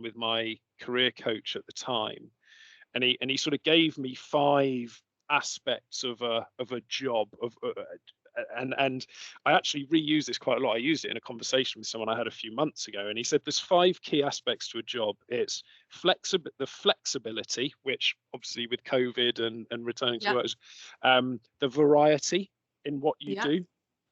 with my career coach at the time, and he sort of gave me 5 aspects of a job and I actually reuse this quite a lot. I used it in a conversation with someone I had a few months ago, and he said there's 5 key aspects to a job. It's the flexibility, which obviously with COVID and returning to work, the variety in what you do,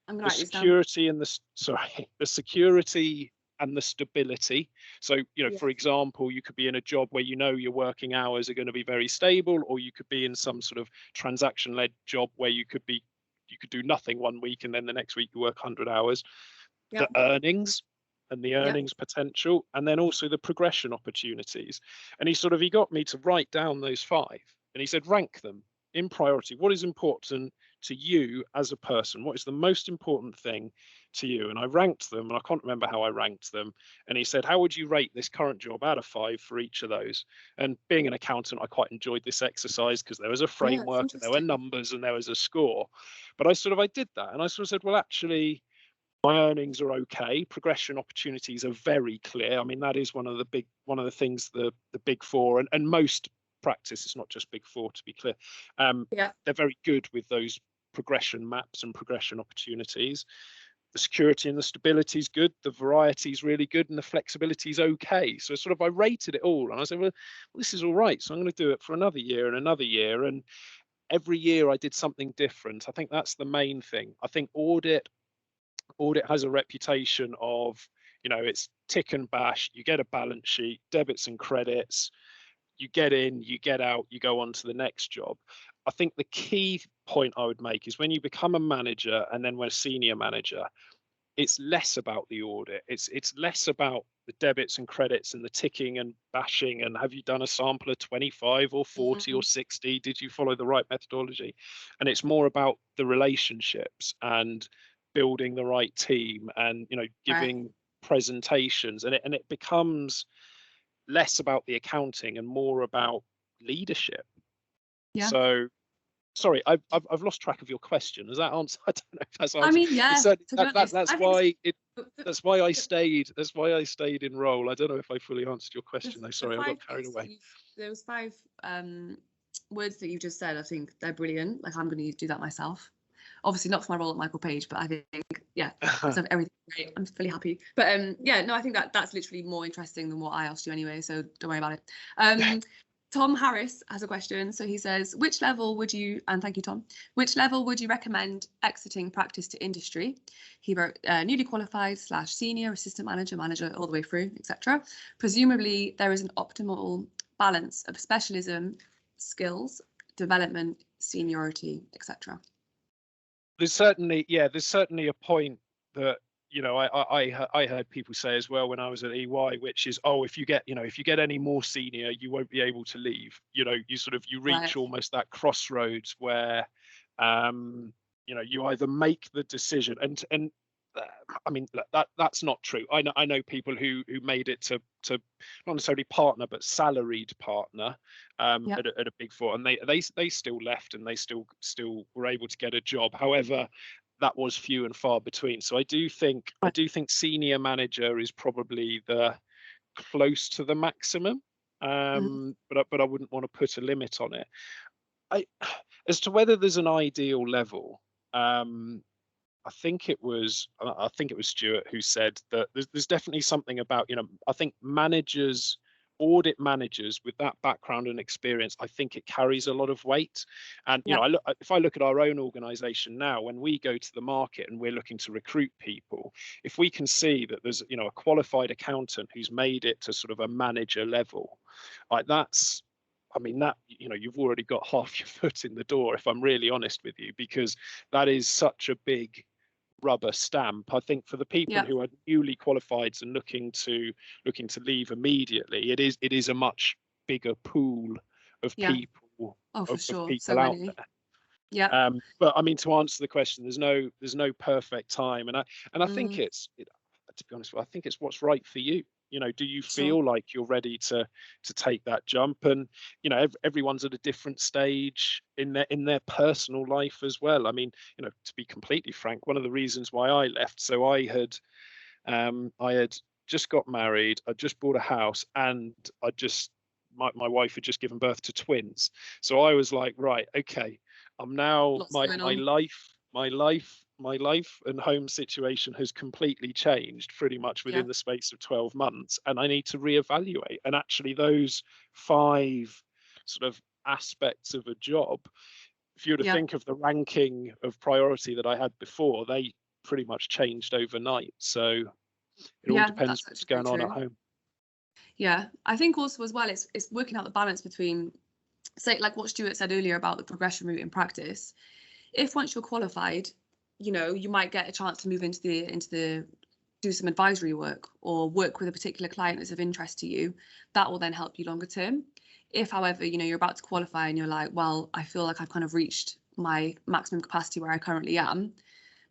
the security and the security and the stability. So, for example, you could be in a job where your working hours are going to be very stable, or you could be in some sort of transaction-led job where you could do nothing one week and then the next week you work 100 hours. The earnings and the earnings potential, and then also the progression opportunities. And he got me to write down those 5, and he said rank them in priority. What is important to you as a person? What is the most important thing to you? And I ranked them, and I can't remember how I ranked them. And he said, how would you rate this current job out of 5 for each of those? And being an accountant, I quite enjoyed this exercise because there was a framework and there were numbers and there was a score. But I did that, and I sort of said, well, actually, my earnings are okay. Progression opportunities are very clear. I mean, that is one of the things the big 4 and most practice, it's not just big 4 to be clear, they're very good with those progression maps and progression opportunities. The security and the stability is good, the variety is really good, and the flexibility is okay. So I rated it all, and I said, well, this is all right, so I'm going to do it for another year and another year, and every year I did something different. I think that's the main thing. I think audit has a reputation of, it's tick and bash, you get a balance sheet, debits and credits, you get in, you get out, you go on to the next job. I think the key point I would make is when you become a manager and then when a senior manager, it's less about the audit. It's less about the debits and credits and the ticking and bashing and have you done a sample of 25 or 40 or 60? Did you follow the right methodology? And it's more about the relationships and building the right team and giving presentations, and it becomes less about the accounting and more about leadership. So sorry, I've lost track of your question. Does that answer? I don't know if that's answered. I mean, that's why I stayed in role. I don't know if I fully answered your question though. Sorry, I got carried away. Those 5 words that you just said, I think they're brilliant. Like, I'm going to do that myself. Obviously not for my role at Michael Page, but I think so everything great. I'm fully happy. But I think that's literally more interesting than what I asked you anyway, so don't worry about it. Tom Harris has a question. So he says, which level would you, and thank you, Tom, which level would you recommend exiting practice to industry? He wrote newly qualified / senior, assistant manager, manager, all the way through, etc. Presumably there is an optimal balance of specialism, skills, development, seniority, etc. There's certainly a point that I heard people say as well when I was at EY, which is, if you get any more senior, you won't be able to leave. You reach almost that crossroads where you either make the decision and I mean that's not true. I know people who made it to not necessarily partner but salaried partner at a big 4, and they still left and they still were able to get a job. However, that was few and far between. So I do think senior manager is probably the close to the maximum, but I wouldn't want to put a limit on it. As to whether there's an ideal level, I think it was Stuart who said that there's definitely something about, I think audit managers with that background and experience, I think it carries a lot of weight. And if I look at our own organization now, when we go to the market and we're looking to recruit people, if we can see that there's a qualified accountant who's made it to sort of a manager level, like that you've already got half your foot in the door, if I'm really honest with you, because that is such a big rubber stamp. I think for the people who are newly qualified and looking to leave immediately, it is a much bigger pool of people people out there. But I mean, to answer the question, there's no perfect time, and I think to be honest, I think it's what's right for you. Do you feel like you're ready to take that jump? And everyone's at a different stage in their personal life as well. I mean, to be completely frank, one of the reasons why I left, so I had just got married, I just bought a house, and my wife had just given birth to twins. So I was like, right, okay, I'm now Lots going on. my life and home situation has completely changed pretty much within the space of 12 months, and I need to reevaluate. And actually, those 5 sort of aspects of a job, if you were to think of the ranking of priority that I had before, they pretty much changed overnight. So it all depends what's going on at home. Yeah, I think also as well, it's working out the balance between, say, like what Stuart said earlier about the progression route in practice. If once you're qualified, you know, you might get a chance to move into the do some advisory work or work with a particular client that's of interest to you. That will then help you longer term. If, however, you know, you're about to qualify and you're like, well, I feel like I've kind of reached my maximum capacity where I currently am,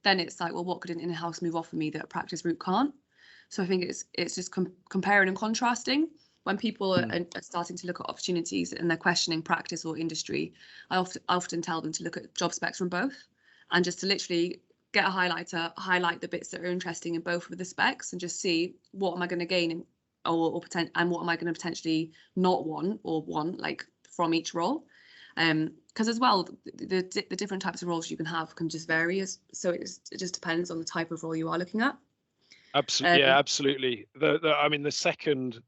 then it's like, well, what could an in-house move offer me that a practice route can't? So I think it's just comparing and contrasting. When people are starting to look at opportunities and they're questioning practice or industry, I often tell them to look at job specs from both, and just to literally get a highlighter, highlight the bits that are interesting in both of the specs, and just see what am I going to gain and what am I going to potentially not want like from each role. Because as well, the different types of roles you can have can just vary. So it just depends on the type of role you are looking at. Absolutely, yeah, absolutely. I mean, the second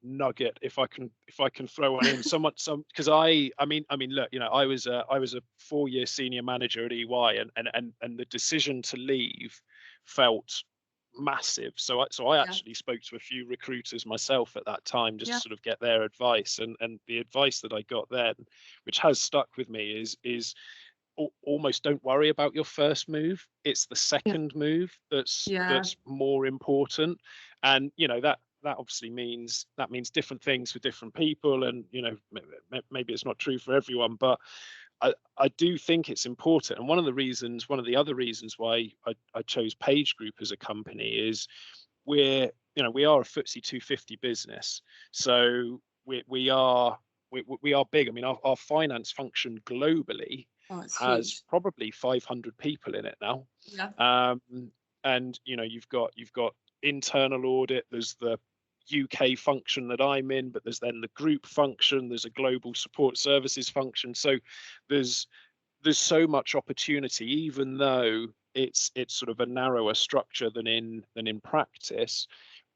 nugget, if I can throw one in, because I mean, look, you know, I was a 4-year senior manager at EY, and the decision to leave felt massive. So I actually spoke to a few recruiters myself at that time, just to sort of get their advice, and the advice that I got then, which has stuck with me, is almost don't worry about your first move. It's the second move that's more important. And you know, that obviously means different things for different people, and you know, maybe it's not true for everyone, but I do think it's important. And one of the other reasons why I chose Page Group as a company is we are a FTSE 250 business, so we are big. I mean, our finance function globally has huge. probably 500 people in it now. And you know, you've got internal audit, there's the UK function that I'm in, but there's then the group function, there's a global support services function. So there's so much opportunity, even though it's sort of a narrower structure than in practice.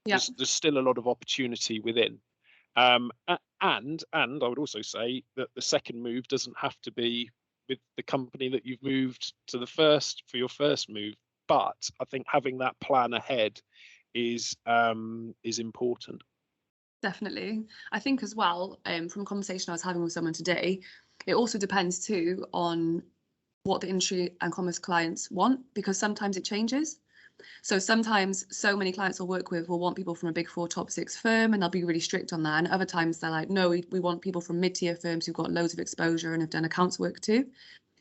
There's still a lot of opportunity within. And I would also say that the second move doesn't have to be with the company that you've moved to for your first move, but I think having that plan ahead is important. Definitely. I think as well, from a conversation I was having with someone today, it also depends too on what the industry and commerce clients want, because sometimes it changes. So sometimes so many clients I'll work with will want people from a big 4 top 6 firm, and they'll be really strict on that. And other times they're like, no, we want people from mid-tier firms who've got loads of exposure and have done accounts work too.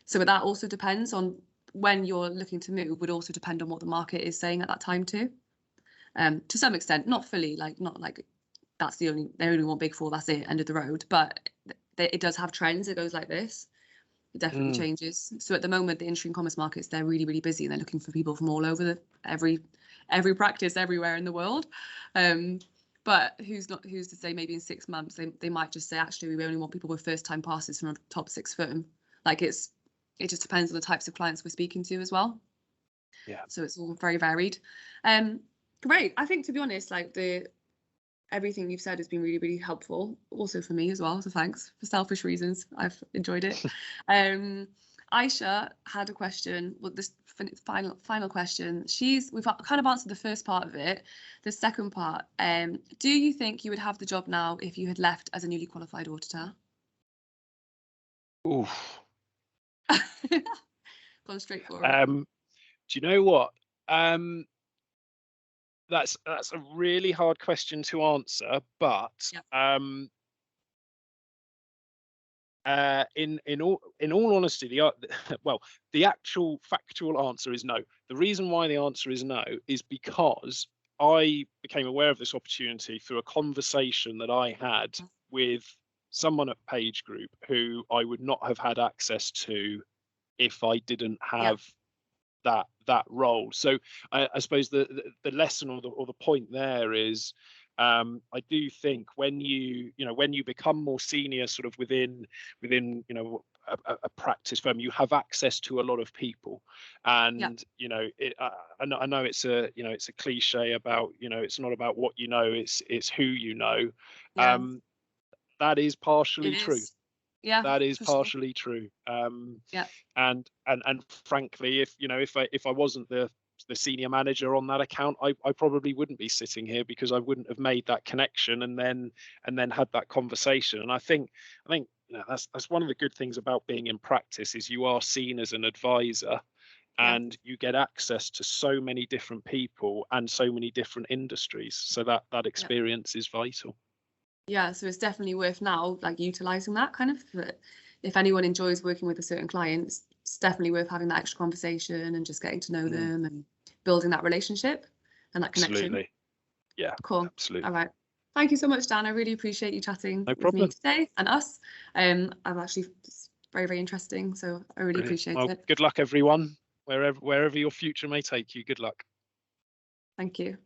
So that also depends on when you're looking to move, would also depend on what the market is saying at that time too. To some extent, not fully, like not like they only want big 4, that's it, end of the road. But it does have trends. It goes like this. It definitely changes. So at the moment, the industry and commerce markets, they're really, really busy, and they're looking for people from all over every practice everywhere in the world. But who's to say maybe in 6 months they might just say, actually, we only want people with first-time passes from a top 6 firm. Like it just depends on the types of clients we're speaking to as well. Yeah. So it's all very varied. Great. I think, to be honest, like everything you've said has been really, really helpful, also for me as well. So thanks. For selfish reasons, I've enjoyed it. Aisha had a question. Well, this final question. We've kind of answered the first part of it. The second part. Do you think you would have the job now if you had left as a newly qualified auditor? Oof. Gone straight for it. Do you know what? That's a really hard question to answer, but in all honesty, the actual factual answer is no. The reason why the answer is no is because I became aware of this opportunity through a conversation that I had with someone at Page Group who I would not have had access to if I didn't have that role. So I suppose the lesson or the point there is, I do think when you become more senior, sort of within a practice firm, you have access to a lot of people, and I know it's a cliche about, it's not about what you know, it's who you know. Yeah, That is partially it true. is. Yeah, That is for sure. partially true. Yeah, And frankly, if I wasn't the senior manager on that account, I probably wouldn't be sitting here, because I wouldn't have made that connection and then had that conversation. And I think that's one of the good things about being in practice, is you are seen as an advisor, yeah, and you get access to so many different people and so many different industries. So that yeah. experience is vital. Yeah, so it's definitely worth now like utilizing that kind of. If anyone enjoys working with a certain client, it's definitely worth having that extra conversation and just getting to know them and building that relationship and that connection. Absolutely. Yeah, Cool. absolutely. All right. Thank you so much, Dan. I really appreciate you chatting No with me problem. today and us. I've actually, it's very, very interesting. So I really appreciate Well, it. good luck, everyone, wherever your future may take you. Good luck. Thank you.